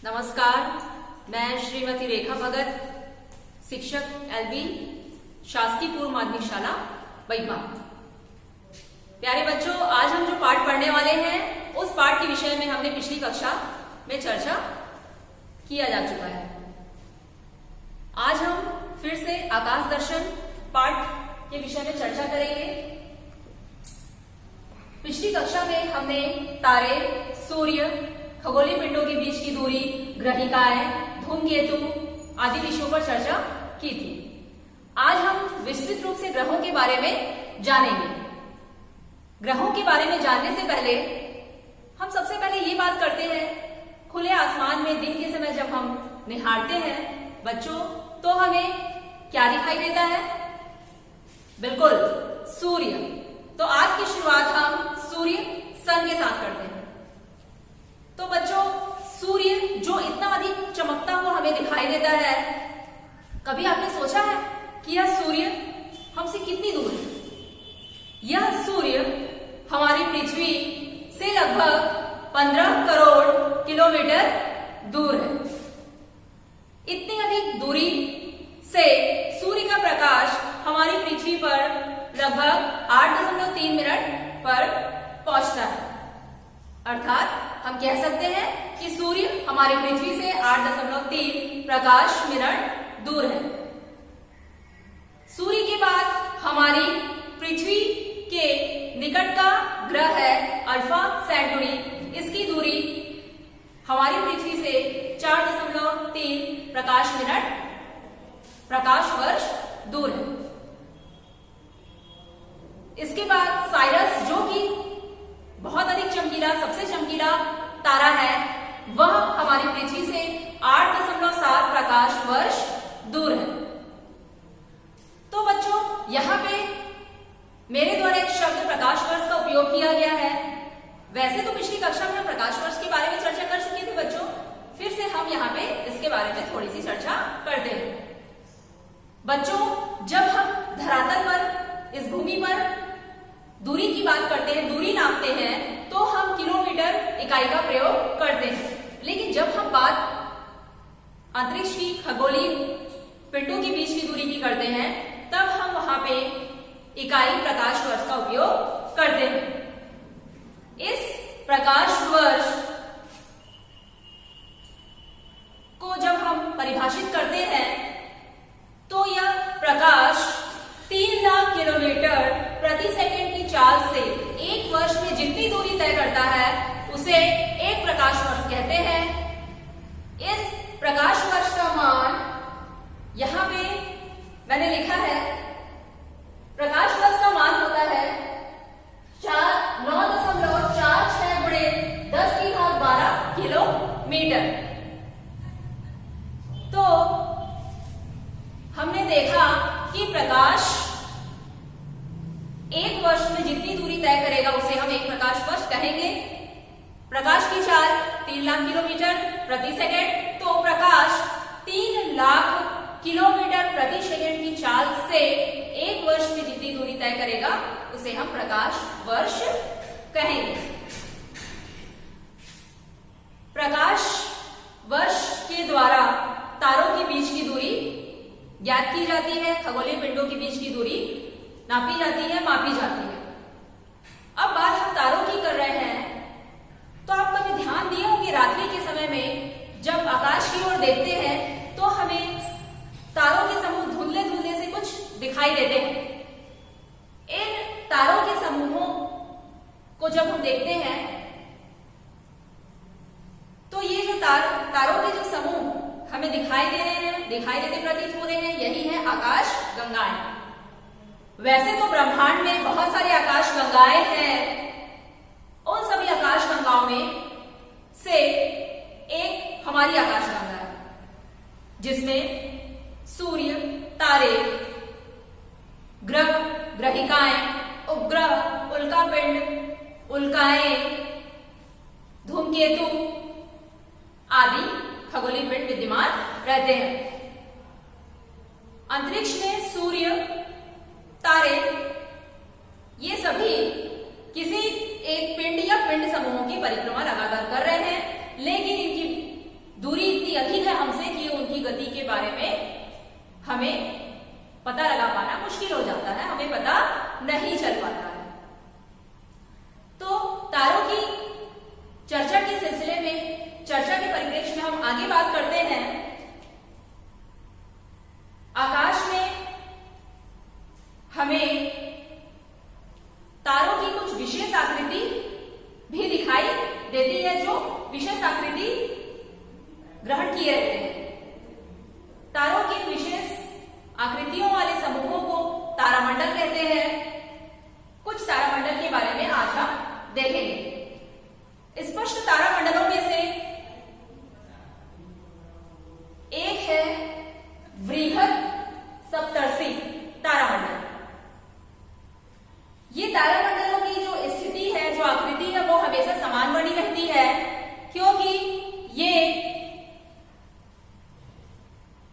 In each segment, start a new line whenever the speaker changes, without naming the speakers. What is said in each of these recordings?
नमस्कार, मैं श्रीमती रेखा भगत, शिक्षक एलबी शासकीय पूर्व माध्यमिक शाला बैपा। प्यारे बच्चों, आज हम जो पाठ पढ़ने वाले हैं उस पाठ के विषय में हमने पिछली कक्षा में चर्चा किया जा चुका है। आज हम फिर से आकाश दर्शन पाठ के विषय में चर्चा करेंगे। पिछली कक्षा में हमने तारे, सूर्य, खगोलीय पिंडों के बीच की दूरी, ग्रहिकाएं, धूमकेतु आदि विषयों पर चर्चा की थी। आज हम विस्तृत रूप से ग्रहों के बारे में जानेंगे। ग्रहों के बारे में जानने से पहले हम सबसे पहले ये बात करते हैं, खुले आसमान में दिन के समय जब हम निहारते हैं बच्चों, तो हमें क्या दिखाई देता है? बिल्कुल, सूर्य। तो आज की शुरुआत हम सूर्य सन के साथ करते हैं। तो बच्चों, सूर्य जो इतना अधिक चमकता हुआ हमें दिखाई देता है, कभी आपने सोचा है कि यह सूर्य हमसे कितनी दूर है? यह सूर्य हमारी पृथ्वी से लगभग 15 करोड़ किलोमीटर दूर है। इतनी अधिक दूरी से सूर्य का प्रकाश हमारी पृथ्वी पर लगभग 8.3 मिनट पर पहुंचता है। अर्थात हम कह सकते हैं कि सूर्य हमारी पृथ्वी से 8.3 प्रकाश मिनट दूर है। सूर्य के बाद हमारी पृथ्वी के निकट का ग्रह है अल्फा सेंटुरी। इसकी दूरी हमारी पृथ्वी से 4.3 प्रकाश वर्ष दूर है। इसके बाद साइरस, जो कि बहुत अधिक चमकीला, सबसे चमकीला तारा है, वह हमारी पृथ्वी से 8.7 प्रकाश वर्ष दूर है। तो बच्चों, यहां पे मेरे द्वारा एक शब्द प्रकाश वर्ष का उपयोग किया गया है। वैसे तो पिछली कक्षा में हम प्रकाश वर्ष के बारे में चर्चा कर चुके थे बच्चों, फिर से हम यहाँ पे इसके बारे में थोड़ी सी चर्चा करते हैं। बच्चों, जब हम धरातल पर, इस भूमि पर दूरी की बात करते हैं, दूरी नापते हैं, तो हम किलोमीटर इकाई का प्रयोग करते हैं। लेकिन जब हम बात अंतरिक्ष की, खगोलीय पिंडों के बीच की दूरी की करते हैं, तब हम वहां पे इकाई प्रकाश वर्ष का उपयोग करते हैं। इस प्रकाश वर्ष को जब हम परिभाषित करते हैं, तो यह प्रकाश 3 लाख किलोमीटर प्रति सेकंड की चाल से एक वर्ष में जितनी दूरी तय करता है, उसे एक प्रकाश वर्ष कहते हैं। इस प्रकाश वर्ष का मान यहां पे मैंने लिखा है। प्रकाश वर्ष का मान होता है 9.46 गुणे 10⁻12 किलोमीटर। तो हमने देखा कि प्रकाश एक वर्ष में जितनी दूरी तय करेगा उसे हम एक प्रकाश वर्ष कहेंगे। प्रकाश की चाल 3 लाख किलोमीटर प्रति सेकंड, तो प्रकाश 3 लाख किलोमीटर प्रति सेकंड की चाल से एक वर्ष में जितनी दूरी तय करेगा उसे हम प्रकाश वर्ष कहेंगे। प्रकाश वर्ष के द्वारा तारों के बीच की दूरी ज्ञात की जाती है, खगोलीय पिंडों के बीच की दूरी नापी जाती है, मापी जाती है। अब बात हम तारों की कर रहे हैं, तो आप कभी ध्यान दिए होंगे रात्रि के समय में जब आकाश की ओर देखते हैं तो हमें तारों के समूह धुंधले धुंधले से कुछ दिखाई देते हैं। इन तारों के समूहों को जब हम देखते हैं, तो ये जो तारों के जो समूह हमें दिखाई देते प्रतीत हो रहे हैं, यही है आकाश गंगाएं। वैसे तो ब्रह्मांड में बहुत सारे आकाश गंगाएं हैं। उन सभी आकाश गंगाओं में से एक हमारी आकाश गंगा है, जिसमें सूर्य, तारे, ग्रह, ग्रहिकाएं, उपग्रह, उल्कापिंड, उल्काएं, धूमकेतु आदि खगोलीय पिंड विद्यमान रहते हैं। अंतरिक्ष में सूर्य, तारे, ये सभी किसी एक पिंड या पिंड समूहों की परिक्रमा लगातार कर रहे हैं, लेकिन इनकी दूरी हमें पता लगा पाना मुश्किल हो जाता है, हमें पता नहीं चल पाता है। तो तारों की चर्चा के सिलसिले में, चर्चा के परिप्रेक्ष्य में हम आगे बात करते हैं। आकाश में हमें तारों की कुछ विशेष आकृति भी दिखाई देती है, जो विशेष आकृति ग्रहण किए रहते हैं। तारों के विशेष आकृतियों वाले समूहों को तारामंडल कहते हैं। कुछ तारामंडल के बारे में आज हम देखेंगे। स्पष्ट तारामंडलों में से एक है वृहद सप्तर्षि तारामंडल। ये तारामंडलों की जो स्थिति है, जो आकृति है, वो हमेशा समान बनी रहती है, क्योंकि ये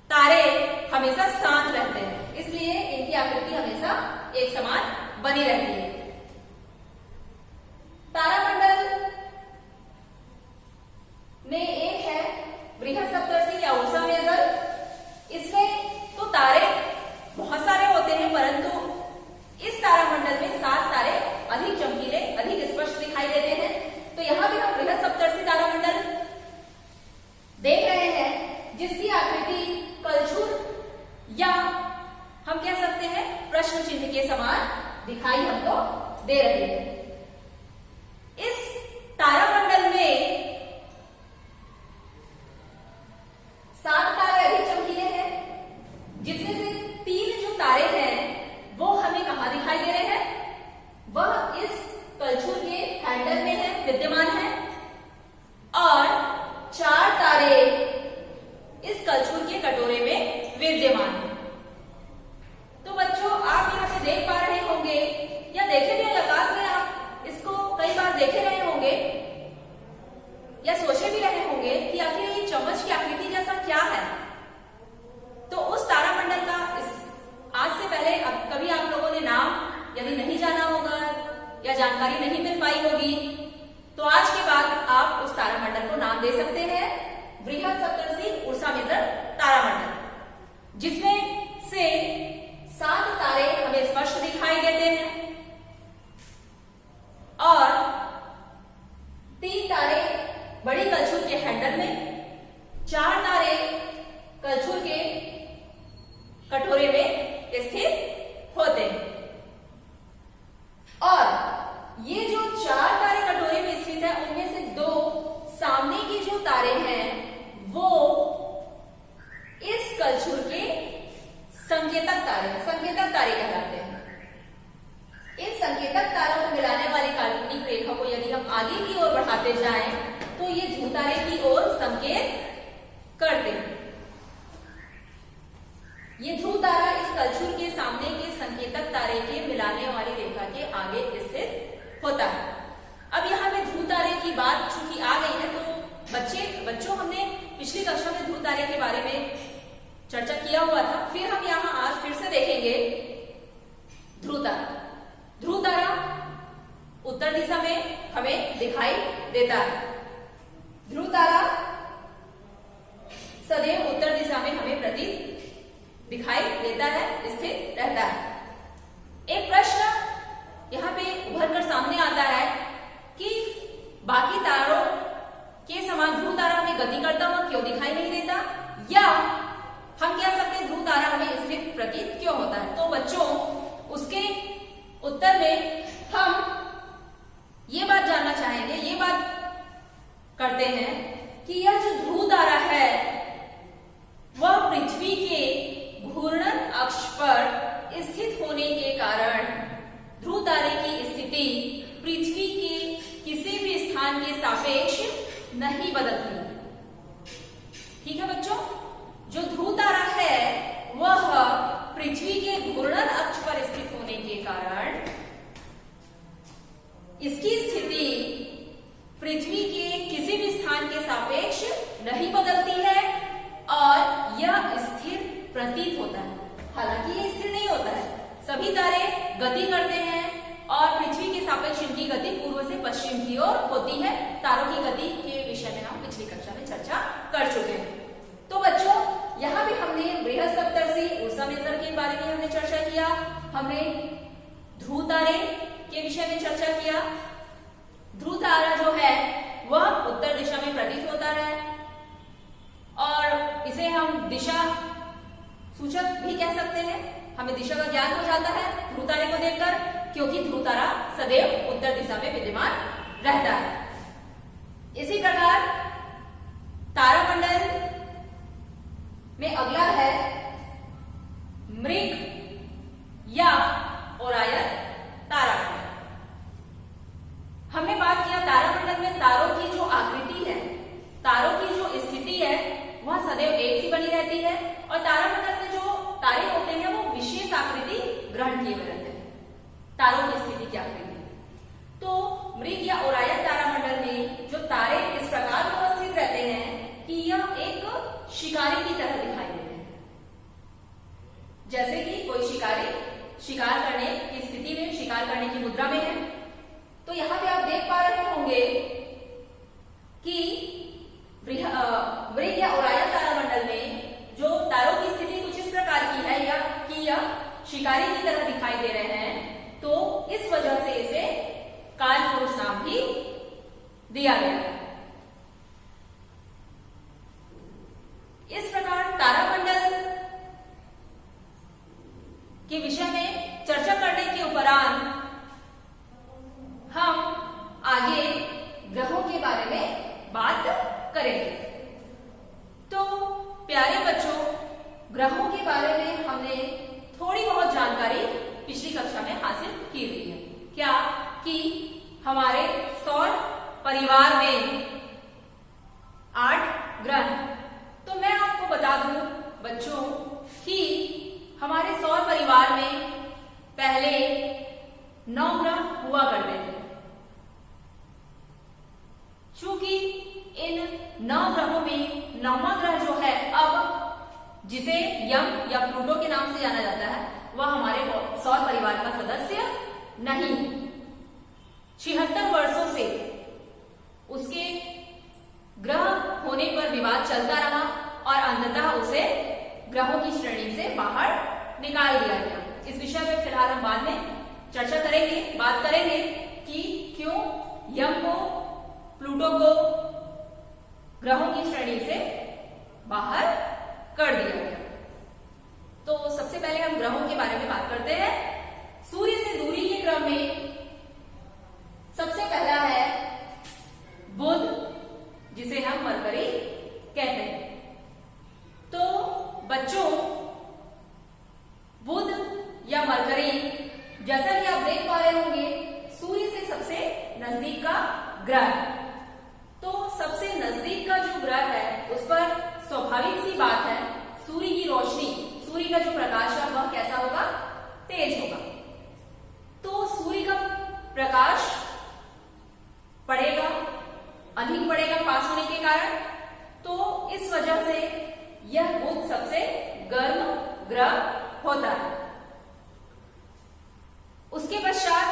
तारे हमेशा शांत रहते हैं, इसलिए इनकी आकृति हमेशा एक समान बनी रहती है। तारामंडल में एक है वृहद सप्तर्षि या उर्सा मेजर। इसमें तो तारे बहुत सारे होते हैं, परंतु इस तारामंडल में 7 तारे अधिक चमकीले, अधिक स्पष्ट दिखाई देते हैं। तो यहां भी हम वृहद सप्तर्षि तारामंडल देख रहे हैं, जिसकी आकृति कलछुल या हम कह सकते हैं प्रश्न चिन्ह के समान दिखाई हमको दे रही है। इस तारामंडल में 7 तारे अधिक चमकीले हैं, जिसमें से 3 जो तारे हैं वो हमें कहां दिखाई दे रहे हैं? वह इस कलछुल के हैंडल में है, विद्यमान है, और 4 तारे इस कलछुल के कटोरे में विद्यमान है। तो बच्चों, आप यहाँ पे देख पा रहे होंगे या देखे भी आकाश में, आप इसको कई बार देखे रहे होंगे या सोचे भी रहे होंगे कि आखिर ये चम्मच की आकृति जैसा क्या है। तो उस तारामंडल का आज से पहले कभी आप लोगों ने नाम यदि नहीं जाना होगा या जानकारी नहीं मिल पाई होगी, तो आज के बाद आप उस तारामंडल को नाम दे सकते हैं वृहद सप्तर्षि उर्सा मेजर तारामंडल, जिसमें से 7 तारे हमें स्पष्ट दिखाई देते हैं और 3 तारे बड़ी कलछुल के हैंडल में, 4 तारे कलछुल के कटोरे में स्थित होते हैं। और ये जो 4 तारे कटोरे में स्थित है, उनमें से 2 सामने के जो तारे हैं वो इस कलछुल के संकेतक तारे कहलाते हैं। इन संकेतक तारों को मिलाने वाली काल्पनिक रेखा को यदि हम आगे की ओर बढ़ाते जाएं, तो ये ध्रुव तारे की ओर संकेत करते हैं। ये ध्रुव तारा इस कलछुल के सामने के संकेतक तारे के मिलाने वाली रेखा के आगे स्थित होता है। अब यहाँ पे ध्रुव तारे की बात चूंकि आ गई है, तो बच्चों हमने पिछली कक्षा में ध्रुव तारे के बारे में चर्चा किया हुआ था, फिर हम यहाँ आज फिर से देखेंगे ध्रुव तारा। ध्रुव तारा उत्तर दिशा में हमें दिखाई देता है। ध्रुव तारा सदैव उत्तर दिशा में हमें प्रतीत दिखाई देता है, स्थित रहता है। एक प्रश्न यहाँ पे उभर कर सामने आता है कि बाकी तारों के समान ध्रुव तारा हमें गति करता हुआ क्यों दिखाई नहीं देता, या हम कह सकते हैं ध्रुव तारा हमें स्थिर प्रतीत क्यों होता है। तो बच्चों, उसके उत्तर में हम ये बात जानना चाहेंगे, ये बात करते हैं कि यह जो ध्रुव तारा है वह पृथ्वी के घूर्णन अक्ष पर स्थित होने के कारण ध्रुव तारे की स्थिति पृथ्वी के किसी भी स्थान के सापेक्ष नहीं बदलती। ठीक है बच्चों, जो ध्रुव तारा है वह पृथ्वी के घूर्णन अक्ष पर स्थित होने के कारण इसकी स्थिति पृथ्वी के किसी भी स्थान के सापेक्ष नहीं बदलती है और यह स्थिर प्रतीत होता है। हालांकि यह स्थिर नहीं होता है, सभी तारे गति करते हैं और पृथ्वी के सापेक्ष इनकी गति पूर्व से पश्चिम की ओर होती है। तारों की गति के विषय में हम पिछली कक्षा में चर्चा कर चुके हैं। तो बच्चों, यहाँ भी हमने बृहद सप्तर्षि, उर्सा किया, हमने ध्रुव तारे के विषय में चर्चा किया। ध्रुव तारा जो है वह उत्तर दिशा में प्रतीत होता है और इसे हम दिशा सूचक भी कह सकते हैं। हमें दिशा का ज्ञान हो जाता है ध्रुव तारे को देखकर, क्योंकि ध्रुव तारा सदैव उत्तर दिशा में विद्यमान रहता है। इसी प्रकार तारामंडल में अगला है मृग या ओरायन तारामंडल। हमने बात किया तारामंडल में तारों की जो आकृति है, तारों की जो स्थिति है वह सदैव एक सी बनी रहती है और तारामंडल में जो तारे होते हैं वो विशेष आकृति ग्रहण किए हुए रहते हैं, तारों की स्थिति की आकृति। तो मृग या ओरायन तारामंडल में जो तारे इस प्रकार उपस्थित रहते हैं कि यह एक शिकारी की तरह दिखाई देते हैं। जैसे कि कोई शिकारी शिकार करने की स्थिति में, शिकार करने की मुद्रा में है। तो यहां पे आप देख पा रहे होंगे कि मृग या ओरायन तारामंडल में जो तारों की स्थिति कुछ इस प्रकार की है या कि यह शिकारी की तरह दिखाई दे रहे हैं, तो इस वजह से इसे कालपुरुष नाम भी दिया गया है। इस प्रकार तारामंडल के विषय में चर्चा करने के उपरांत हम आगे ग्रहों के बारे में बात करेंगे। तो प्यारे बच्चों, ग्रहों के बारे में हमने थोड़ी बहुत जानकारी पिछली कक्षा में हासिल की हुई है। क्या कि हमारे सौर परिवार में 8 ग्रह। तो मैं आपको बता दूं बच्चों कि हमारे सौर परिवार में पहले 9 ग्रह हुआ करते थे। चूंकि इन 9 ग्रहों में 9वां ग्रह जो है अब जिसे यम या प्लूटो के नाम से जाना जाता है, वह हमारे सौर परिवार का सदस्य नहीं। 76 वर्षों से उसके ग्रह होने पर विवाद चलता रहा और अंततः उसे ग्रहों की श्रेणी से बाहर निकाल दिया गया। इस विषय में फिलहाल हम बाद में चर्चा करेंगे, बात करेंगे कि क्यों यम को, प्लूटो को ग्रहों की श्रेणी से बाहर कर दिया गया। तो सबसे पहले हम ग्रहों के बारे में बात करते हैं। सूर्य से दूरी के क्रम में सबसे पहला है बुध, जिसे हम मरकरी कहते हैं। तो बच्चों, बुध या मरकरी, जैसा कि आप देख पा रहे होंगे, सूर्य से सबसे नजदीक का ग्रह। तो सबसे नजदीक का जो ग्रह है उस पर स्वाभाविक सी बात है सूर्य की रोशनी, सूर्य का जो प्रकाश है वह कैसा होगा, तेज होगा। तो सूर्य का प्रकाश पड़ेगा, अधिक पड़ेगा पास होने के कारण। तो इस वजह से यह बुध सबसे गर्म ग्रह होता है। उसके पश्चात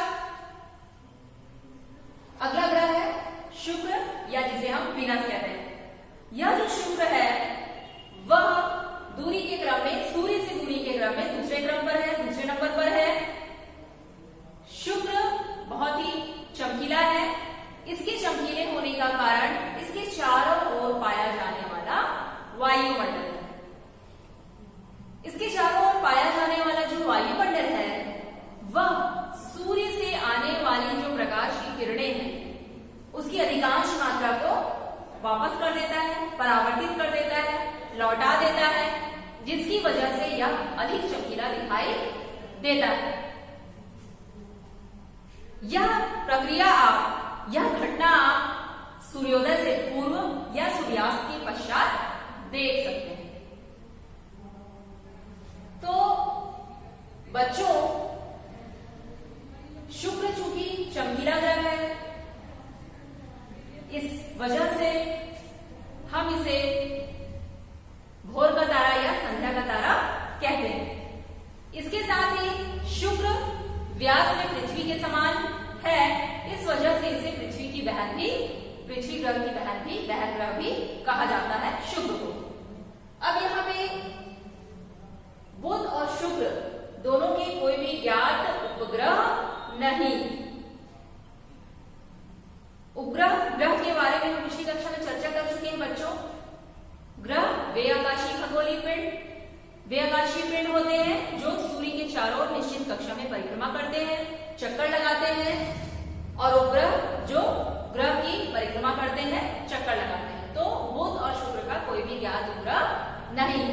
अगला ग्रह है शुक्र, या जिसे हम वीनस कहते हैं। यह जो शुक्र है वह दूरी के क्रम में, सूर्य से दूरी के क्रम में दूसरे क्रम पर है, दूसरे नंबर पर है। शुक्र बहुत ही चमकीला है। इसके चमकीले होने का कारण इसके चारों ओर पाया जाने वाला वायुमंडल है। इसके चारों ओर पाया जाने वाला जो वायुमंडल है वह सूर्य से आने वाली जो प्रकाश की किरणें हैं उसकी अधिकांश मात्रा को वापस कर देता है, परावर्तित कर देता है, लौटा देता है, जिसकी वजह से यह अधिक चमकीला दिखाई देता है। यह प्रक्रिया यह घटना आप सूर्योदय से पूर्व या सूर्यास्त के पश्चात देख सकते हैं। तो बच्चों, शुक्र चूंकि चमकीला ग्रह है, इस वजह से हम इसे भोर का तारा या संध्या का तारा कहते हैं। इसके साथ ही शुक्र व्यास में पृथ्वी के समान है, इस वजह से इसे पृथ्वी की बहन भी, पृथ्वी ग्रह की बहन भी, बहन ग्रह भी कहा जाता है शुक्र को। अब यहाँ पे बुध और शुक्र दोनों के ज्ञात उपग्रह नहीं। उपग्रह ग्रह के बारे में हम पिछली कक्षा में चर्चा कर चुके हैं बच्चों। ग्रह वे आकाशीय खगोलीय पिंड वे आकाशीय पिंड होते हैं जो सूर्य के चारों ओर निश्चित कक्षा में परिक्रमा करते हैं, चक्कर लगाते हैं, और उपग्रह जो ग्रह की परिक्रमा करते हैं, चक्कर लगाते हैं। तो बुध और शुक्र का कोई भी ज्ञात उपग्रह नहीं।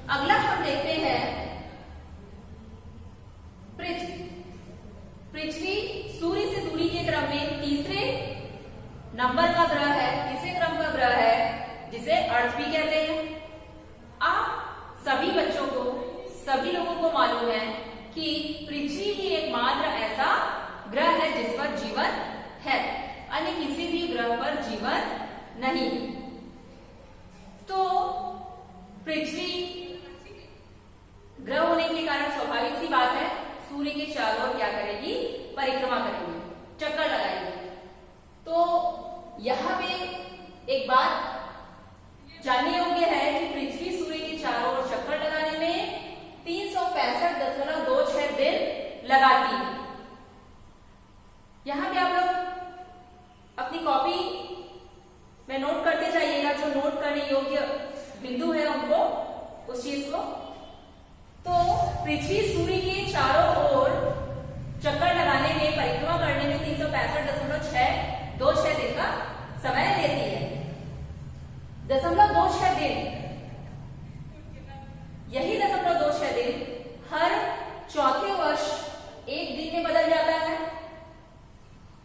अगला हम देखते हैं पृथ्वी। पृथ्वी सूर्य से दूरी के क्रम में तीसरे नंबर का ग्रह है, तीसरे क्रम का ग्रह है, जिसे अर्थ भी कहते हैं। आप सभी बच्चों को, सभी लोगों को मालूम है कि पृथ्वी ही एकमात्र ऐसा ग्रह है जिस पर जीवन है, अन्य किसी भी ग्रह पर जीवन नहीं। तो पृथ्वी ग्रह होने के कारण स्वाभाविक सी बात है सूर्य के चारों ओर क्या करेगी, परिक्रमा करेगी, चक्कर लगाएगी। तो यहाँ पे एक बात जानने योग्य है कि पृथ्वी सूर्य के चारों ओर चक्कर लगाने में 365.26 दिन लगाती है। यहां पे आप लोग अपनी कॉपी में नोट करते जाइएगा, जो नोट करने योग्य बिंदु है उनको, उस चीज को। तो पृथ्वी सूर्य के चारों ओर चक्कर लगाने में, परिक्रमा करने में 365.26 दिन का समय लेती है। 0.26 दिन, यही 0.26 दिन हर चौथे वर्ष एक दिन में बदल जाता है,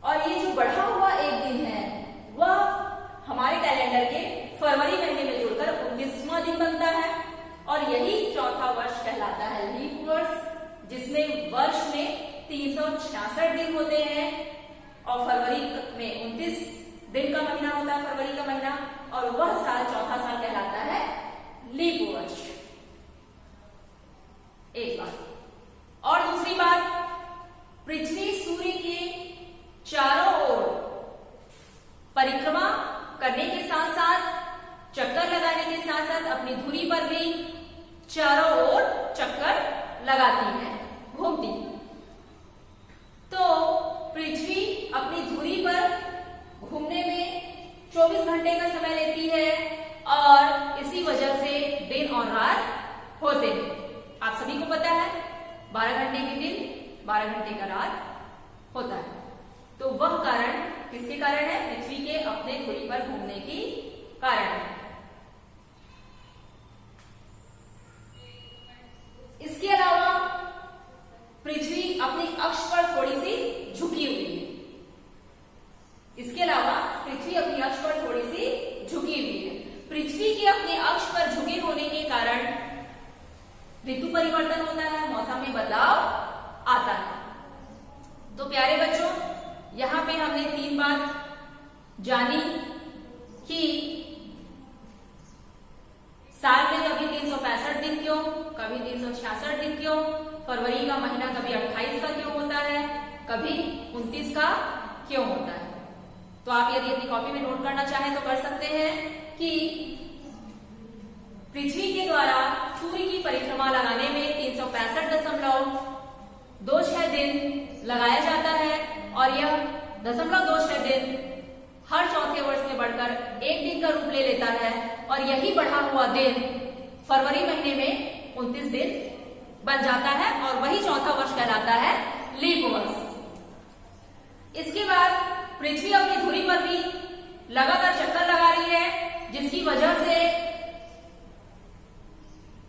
और ये जो बढ़ा हुआ एक दिन है वह हमारे कैलेंडर के फरवरी महीने में जुड़कर 29वां दिन बनता है, और यही चौथा वर्ष कहलाता है लीप वर्ष, जिसमें वर्ष में 366 दिन होते हैं, और फरवरी में 29 दिन का महीना होता है, फरवरी का महीना, और वह साल, चौथा साल कहलाता है लीप वर्ष। एक बात। और दूसरी बात, पृथ्वी सूर्य के चारों ओर परिक्रमा करने के साथ साथ, चक्कर लगाने के साथ साथ अपनी धुरी पर भी चारों ओर चक्कर लगाती है, घूमती। तो पृथ्वी अपनी धुरी पर घूमने में 24 घंटे का समय लेती है, और इसी वजह से दिन और रात होते हैं। आप सभी को पता है 12 घंटे के दिन, 12 घंटे का रात होता है। तो वह कारण किसके कारण है? पृथ्वी के अपने धुरी पर घूमने की कारण है। इसके अलावा पृथ्वी अपनी अक्ष पर थोड़ी सी झुकी हुई है। इसके अलावा पृथ्वी अपनी अक्ष पर थोड़ी सी झुकी हुई है। पृथ्वी के अपने अक्ष पर झुके होने के कारण ऋतु परिवर्तन होता है, मौसम में बदलाव आता है। तो प्यारे बच्चों, यहाँ पे हमने 3 बात जानी कि साल में कभी 365 दिन क्यों, कभी 366 दिन क्यों, फरवरी का महीना कभी 28 का क्यों होता है, कभी 29 का क्यों होता है। तो आप यदि अपनी कॉपी में नोट करना चाहें तो कर सकते हैं कि पृथ्वी के द्वारा सूर्य की परिक्रमा लगाने में 365.26 दिन लगाया जाता है, और यह 0.26 दिन हर चौथे वर्ष में बढ़कर एक दिन का रूप ले लेता है, और यही बढ़ा हुआ दिन फरवरी महीने में 29 दिन बन जाता है, और वही चौथा वर्ष कहलाता है लीप वर्ष। इसके बाद पृथ्वी अपनी धुरी पर भी लगातार चक्कर लगा रही है, जिसकी वजह से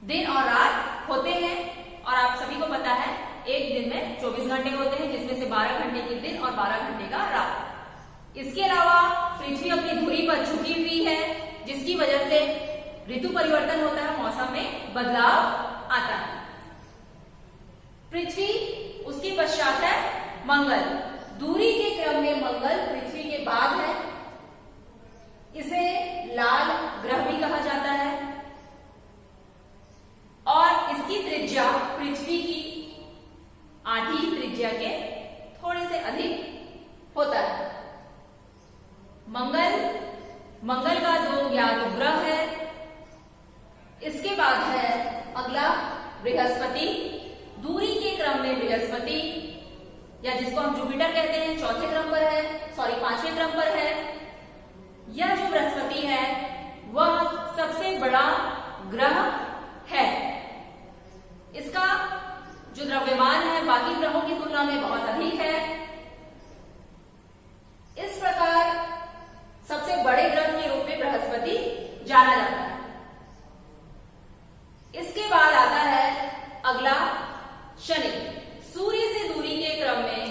दिन और रात होते हैं, और आप सभी को पता है एक दिन में 24 घंटे होते हैं, जिसमें से 12 घंटे के दिन और 12 घंटे का रात। इसके अलावा पृथ्वी अपनी धुरी पर झुकी हुई है, जिसकी वजह से ऋतु परिवर्तन होता है, मौसम में बदलाव आता है। पृथ्वी, उसके पश्चात है मंगल। दूरी के क्रम में मंगल पृथ्वी के बाद है। इसे लाल ग्रह भी कहा जाता है, और इसकी त्रिज्या पृथ्वी की आधी त्रिज्या के थोड़े से अधिक होता है। मंगल का 2 ज्ञात उपग्रह है। इसके बाद है अगला बृहस्पति। दूरी के क्रम में बृहस्पति, या जिसको हम जुपिटर कहते हैं, चौथे क्रम पर है, पांचवें क्रम पर है। यह जो बृहस्पति है वह सबसे बड़ा ग्रह है। इसका जो द्रव्यमान है बाकी ग्रहों की तुलना में बहुत अधिक है। इस प्रकार सबसे बड़े ग्रह के रूप में बृहस्पति जाना जाता है। इसके बाद आता है अगला शनि। सूर्य से दूरी के क्रम में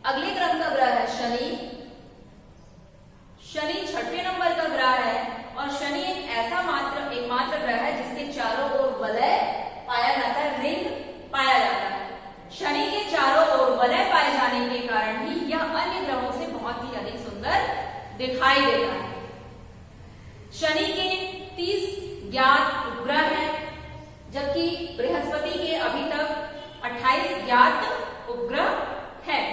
अगले क्रम का ग्रह है शनि। शनि छठवें नंबर का ग्रह है और शनि एकमात्र ग्रह है जिसके चारों ओर वलय पाया जाता है, रिंग पाया जाता है। शनि के चारों ओर वलय पाए जाने के कारण ही यह अन्य ग्रहों से बहुत ही अधिक सुंदर दिखाई देता है। शनि के 30 ज्ञात उपग्रह हैं, जबकि बृहस्पति के अभी तक 28 ज्ञात उपग्रह हैं।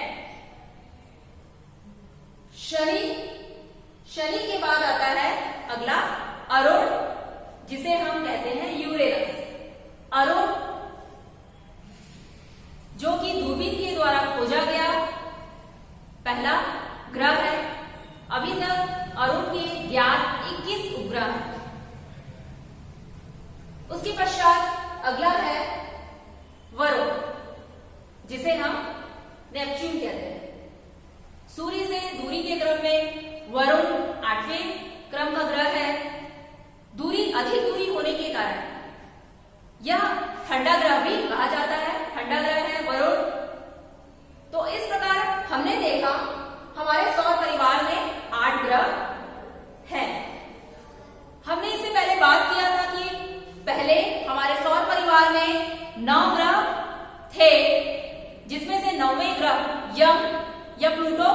शनि के बाद आता है अगला अरुण, जिसे हम कहते हैं यूरेनस। अरुण जो कि दूरबीन के द्वारा खोजा गया पहला ग्रह है। अभी तक अरुण के ज्ञात 21 उपग्रह हैं। उसके पश्चात अगला है वरुण, जिसे हम नेपच्यून कहते हैं। सूर्य से दूरी के क्रम में वरुण 8वें क्रम का ग्रह है। अधिक दूरी होने के कारण यह ठंडा ग्रह भी कहा जाता है। ठंडा ग्रह है वरुण। तो इस प्रकार हमने देखा हमारे सौर परिवार में 8 ग्रह हैं। हमने इससे पहले बात किया था कि पहले हमारे सौर परिवार में 9 ग्रह थे, जिसमें से 9वें ग्रह यम या प्लूटो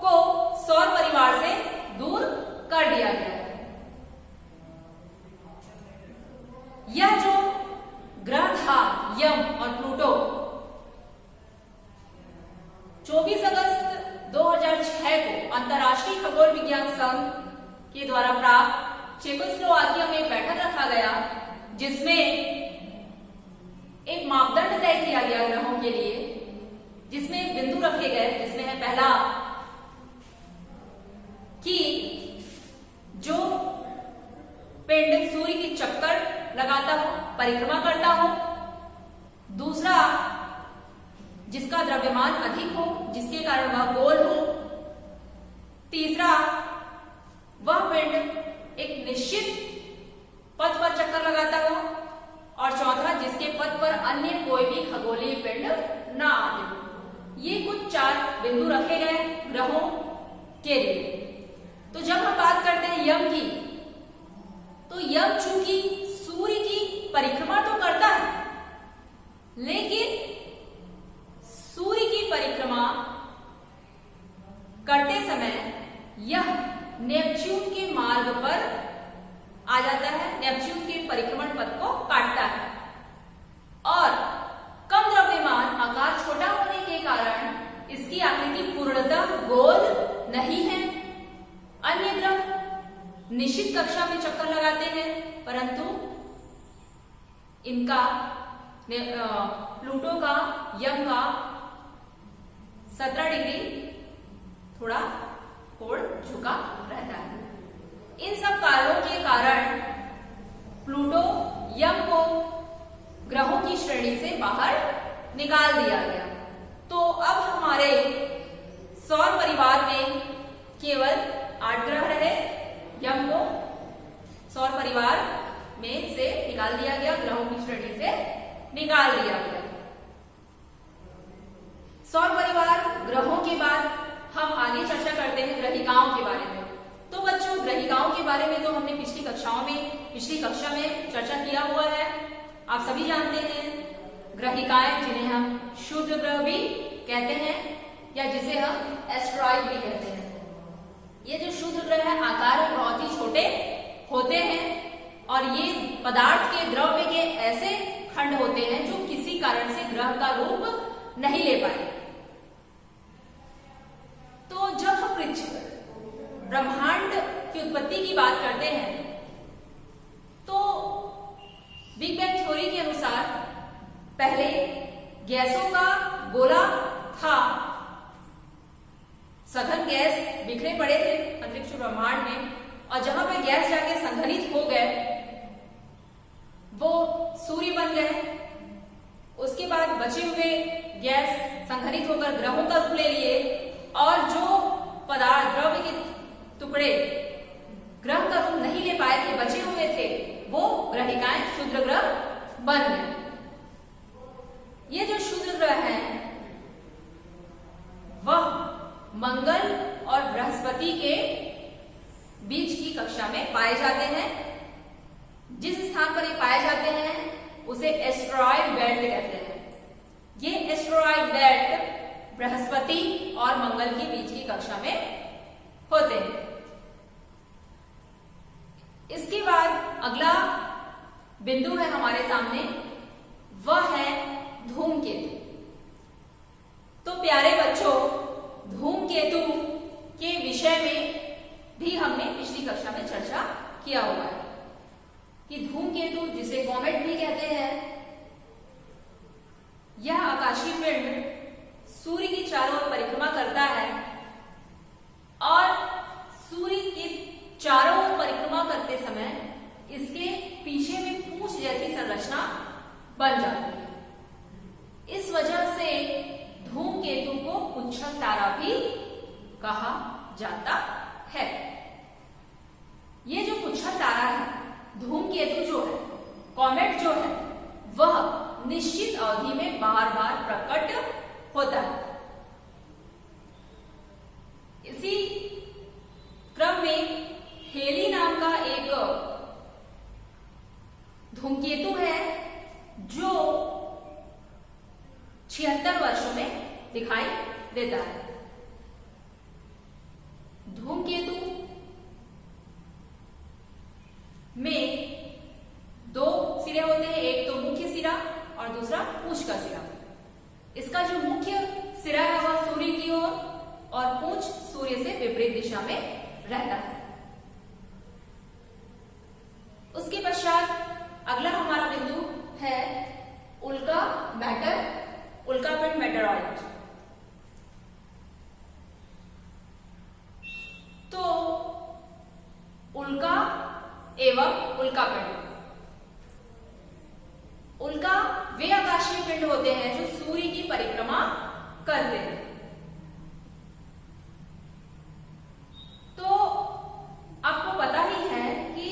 को सौर परिवार से दूर कर दिया गया है। यह जो ग्रह था यम और प्लूटो 24 अगस्त 2006 को अंतर्राष्ट्रीय खगोल विज्ञान संघ के द्वारा प्राप्त चेकोस्लोवाकिया में बैठक रखा गया, जिसमें एक मापदंड तय किया गया ग्रहों के लिए, जिसमें बिंदु रखे गए। जिसमें है पहला कि जो पिंड सूर्य की चक्कर लगाता हो, परिक्रमा करता हो। दूसरा, जिसका द्रव्यमान अधिक हो, जिसके कारण वह गोल हो। तीसरा, वह पिंड एक निश्चित पथ पर चक्कर लगाता हो। और चौथा, जिसके पथ पर अन्य कोई भी खगोलीय पिंड ना आते हो। ये कुछ 4 बिंदु रखे गए ग्रहों के लिए। तो जब हम बात करते हैं यम की, तो यम चूंकि सूर्य की परिक्रमा तो करता है, लेकिन सूर्य की परिक्रमा करते समय यह नेपच्यून के मार्ग पर आ जाता है, नेपच्यून के परिक्रमण पथ को काटता है। और कम द्रव्यमान, आकार छोटा होने के कारण इसकी आकृति पूर्णतः गोल नहीं है। अन्य ग्रह निश्चित कक्षा में चक्कर लगाते हैं, परंतु इनका प्लूटो का, यम का 17 डिग्री थोड़ा कोण झुका रहता है। इन सब कारणों के कारण प्लूटो, यम को ग्रहों की श्रेणी से बाहर निकाल दिया गया। तो अब हमारे सौर परिवार में केवल 8 ग्रह रहे। यम को सौर परिवार में से निकाल दिया गया, ग्रहों की श्रेणी से निकाल दिया गया। सौर परिवार ग्रहों के बाद हम आगे चर्चा करते हैं ग्रहिकाओं के बारे में। तो बच्चों, ग्रहिकाओं के बारे में तो हमने पिछली कक्षा में चर्चा किया हुआ है। आप सभी जानते हैं ग्रहिकाएं, जिन्हें हम क्षुद्र ग्रह भी कहते हैं या जिसे हम एस्ट्रॉइड भी कहते हैं। ये जो क्षुद्र ग्रह है आकार में बहुत ही छोटे होते हैं और ये पदार्थ के, द्रव्य के ऐसे खंड होते हैं जो किसी कारण से ग्रह का रूप नहीं ले पाए। तो जब हम ब्रह्मांड की उत्पत्ति की बात करते हैं, तो बिग बैंग थ्योरी के अनुसार पहले गैसों का गोला था, सघन गैस बिखरे पड़े थे अंतरिक्ष ब्रह्मांड में, और जहां पे गैस जाके संघनित हो गए वो सूर्य बन गए। उसके बाद बचे हुए गैस संघनित होकर ग्रहों का रूप ले लिए, और जो पदार्थ द्रव्य के टुकड़े ग्रह का रूप नहीं ले पाए थे, बचे हुए थे, वो ग्रहिकाएं क्षुद्र ग्रह बन गए। ये जो क्षुद्र ग्रह हैं वह मंगल और बृहस्पति के बीच की कक्षा में पाए जाते हैं। जिस स्थान पर ये पाए जाते हैं उसे एस्टेरॉयड बेल्ट कहते हैं। ये एस्टेरॉयड बेल्ट बृहस्पति और मंगल के बीच की कक्षा में होते हैं। इसके बाद अगला बिंदु है हमारे सामने, वह है धूमकेतु। तो प्यारे बच्चों, धूमकेतु के विषय में भी हमने पिछली कक्षा में चर्चा किया हुआ है कि धूमकेतु, जिसे कॉमेट भी कहते हैं, यह आकाशीय पिंड सूर्य की चारों ओर परिक्रमा करता है और सूर्य की चारों ओर परिक्रमा करते समय इसके पीछे में पूंछ जैसी संरचना बन जाती है। इस वजह से धूमकेतु को पुच्छर तारा भी कहा जाता है। ये जो पुच्छर तारा है, धूमकेतु जो है, कॉमेट जो है, वह निश्चित अवधि में बार बार प्रकट होता है। इसी क्रम में हेली नाम का एक धूमकेतु है जो 76 वर्षों में दिखाई देता है। धूमकेतु में दो सिरे होते हैं, एक तो मुख्य सिरा और दूसरा पूंछ का सिरा। इसका जो मुख्य सिरा है वह सूर्य की ओर और पूंछ सूर्य से विपरीत दिशा में रहता है। उसके पश्चात अगला हमारा बिंदु है उल्का मैटर, उल्का पिंड मेटेरॉइड। तो उल्का एवं उल्का पिंड, उल्का वे आकाशीय पिंड होते हैं जो सूर्य की परिक्रमा करते हैं। तो आपको पता ही है कि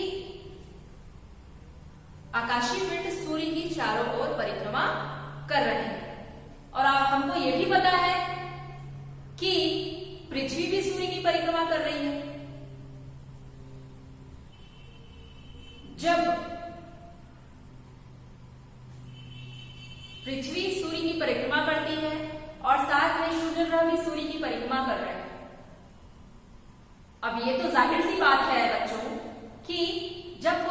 आकाशीय पिंड सूर्य की चारों ओर परिक्रमा कर रहे हैं, और हमको यह भी पता है कि पृथ्वी भी सूर्य की परिक्रमा कर रही है। जब पृथ्वी सूर्य की परिक्रमा करती है और साथ में सूर्य ग्रह भी सूर्य की परिक्रमा कर रहे हैं, अब ये तो जाहिर सी बात है बच्चों कि जब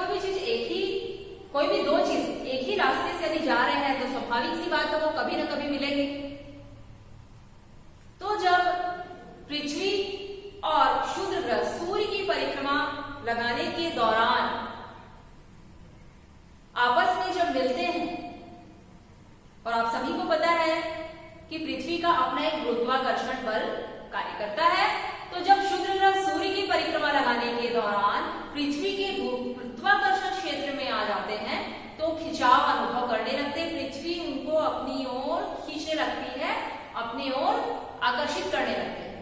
कोई भी दो चीज एक ही रास्ते से यदि जा रहे हैं तो स्वाभाविक सी बात है वो कभी ना कभी मिलेंगे। तो जब पृथ्वी और क्षुद्र ग्रह सूर्य की परिक्रमा लगाने के दौरान आपस में जब मिलते हैं, और आप सभी को पता है कि पृथ्वी का अपना एक गुरुत्वाकर्षण बल कार्य करता है, तो जब क्षुद्र ग्रह सूर्य की परिक्रमा लगाने के दौरान पृथ्वी के गुरुत्वाकर्षण क्षेत्र में आ जाते हैं तो खिंचाव अनुभव करने लगते हैं। पृथ्वी उनको अपनी ओर खींचने लगती है, अपनी ओर आकर्षित करने लगते हैं।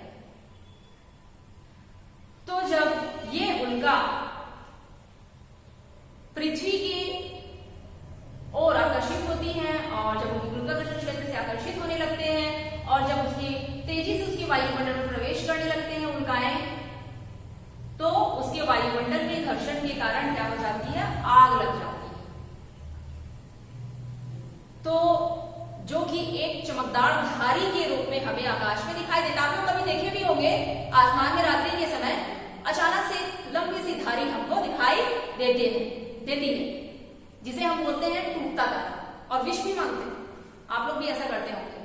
तो जब ये उल्का पृथ्वी की ओर आकर्षित होती हैं और जब उनके गुरुत्वाकर्षण क्षेत्र से आकर्षित होने लगते हैं और जब उसकी तेजी से उसके वायुमंडल में प्रवेश करने लगते हैं उल्काएं, तो उसके वायुमंडल में घर्षण के कारण क्या हो जाती है, आग लग जाती है। तो जो कि एक चमकदार धारी के रूप में हमें आकाश में दिखाई देता। आप लोग कभी देखे भी होंगे आसमान में रात्रि के समय अचानक से लंबी सी धारी हमको दिखाई देती है, जिसे हम बोलते हैं टूटता तारा, और विश भी मांगते हैं। आप लोग भी ऐसा करते होंगे।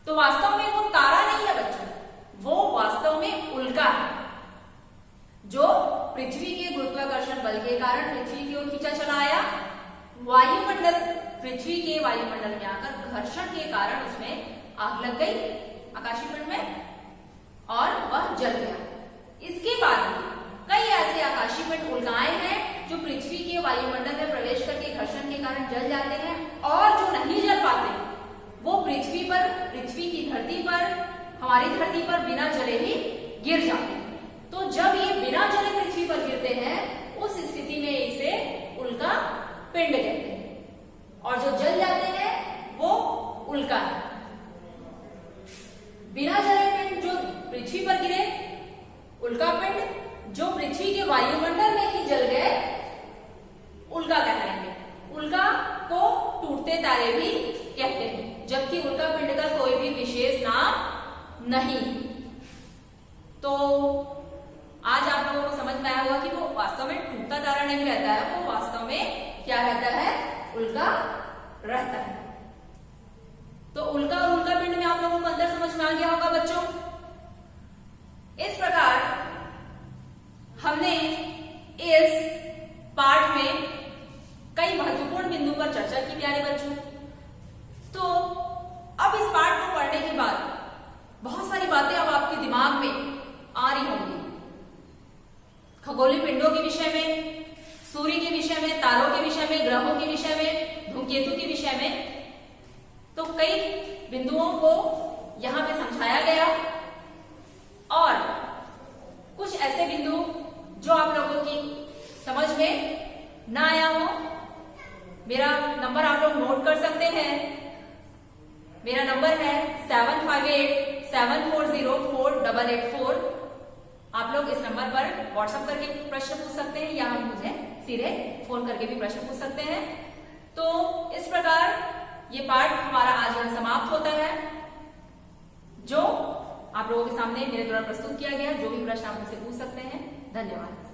तो वास्तव में वो तारा नहीं है बच्चों, वो वास्तव में उल्का है जो पृथ्वी के गुरुत्वाकर्षण बल के कारण पृथ्वी की ओर खींचा चला आया। वायुमंडल, पृथ्वी के वायुमंडल में आकर घर्षण के कारण उसमें आग लग गई आकाशीय पिंड में और वह जल गया। इसके बाद कई ऐसे आकाशीय पिंड उल्काएं हैं जो पृथ्वी के वायुमंडल में प्रवेश करके घर्षण के कारण जल जाते हैं, और जो नहीं जल पाते वो पृथ्वी की धरती पर, हमारी धरती पर बिना जले ही गिर जाते हैं। तो जब ये बिना जले पृथ्वी पर गिरते हैं उस स्थिति में इसे उल्का पिंड कहते हैं, और जो जल जाते हैं वो उल्का है। बिना जले पिंड जो पृथ्वी पर गिरे उल्का पिंड, जो पृथ्वी के वायुमंडल में ही जल गए उल्का कहलाएंगे। उल्का को टूटते तारे भी कहते हैं, जबकि उल्का पिंड का कोई भी विशेष नाम नहीं। तो आज आप लोगों को समझ में आया होगा कि वो वास्तव में टूटता तारा नहीं रहता है, वो वास्तव में क्या रहता है, उल्का रहता है। तो उल्का और उल्का पिंड में आप लोगों को अंदर समझ में आ गया होगा बच्चों। इस प्रकार हमने इस पाठ में कई महत्वपूर्ण बिंदु पर चर्चा की प्यारे बच्चों। तो अब इस पाठ को पढ़ने के बाद बहुत सारी बातें अब आपके दिमाग में आ रही होंगी, खगोलीय पिंडों के विषय में, सूर्य के विषय में, तारों के विषय में, ग्रहों के विषय में, धूमकेतु के विषय में। तो कई बिंदुओं को यहां पे समझाया गया, और कुछ ऐसे बिंदु जो आप लोगों की समझ में ना आया हो, मेरा नंबर आप लोग नोट कर सकते हैं। मेरा नंबर है 7587404884। आप लोग इस नंबर पर व्हाट्सएप करके प्रश्न पूछ सकते हैं, या हम मुझे सीधे फोन करके भी प्रश्न पूछ सकते हैं। तो इस प्रकार ये पाठ हमारा आज यहाँ समाप्त होता है, जो आप लोगों के सामने मेरे द्वारा प्रस्तुत किया गया। जो भी प्रश्न आप मुझसे पूछ सकते हैं। धन्यवाद।